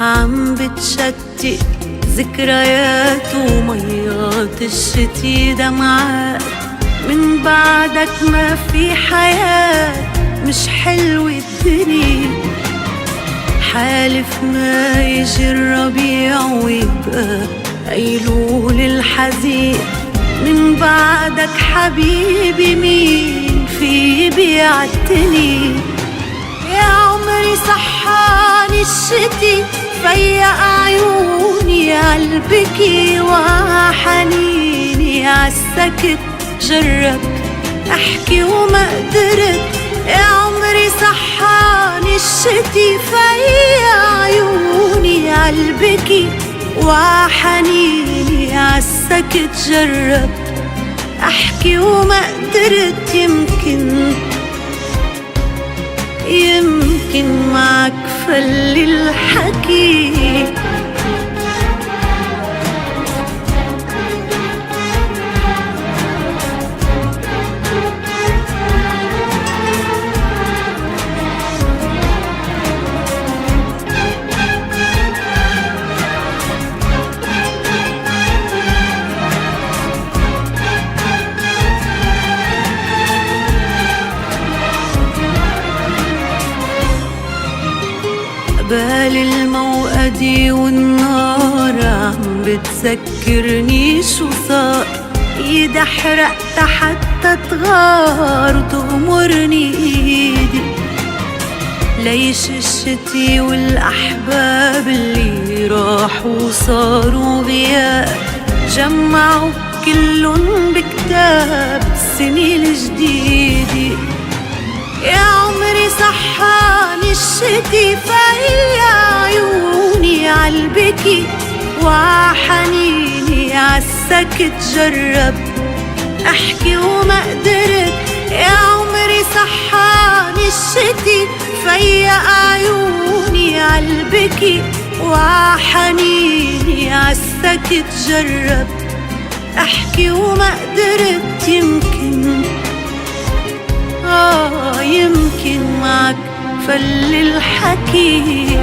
عم بتشتت ذكريات وميات الشتي دمعات. من بعدك ما في حياة، مش حلوة الدنيا. حالف ما يجي الربيع ويبقى أيلول الحزين. من بعدك حبيبي مين في بيعتني؟ يا عمري صحاني الشتي، فيق عيوني عالبكي وحنيني عالسكت. جربت احكي وما قدرت، يا عمري صحاني الشتي، فيق عيوني عالبكي وحنيني عالسكت. جربت احكي وما قدرت، يمكن معك فل الحكي. قبال الموقدي والنار عم بتذكرني شو صار. ايدي حرقت حتى تغار وتغمرني ايدي. ليش الشتي والاحباب اللي راحوا صاروا غياب، جمعوا كلن بكتاب السنة الجديدة. يا عمري صحاني الشتي، فيق عيوني عالبكي وحنيني عالسكت. جربت احكي وما قدرت، يا عمري صحاني الشتي، فيق عيوني عالبكي وحنيني عالسكت. جربت احكي وما قدرت، يمكن معك فل الحكي.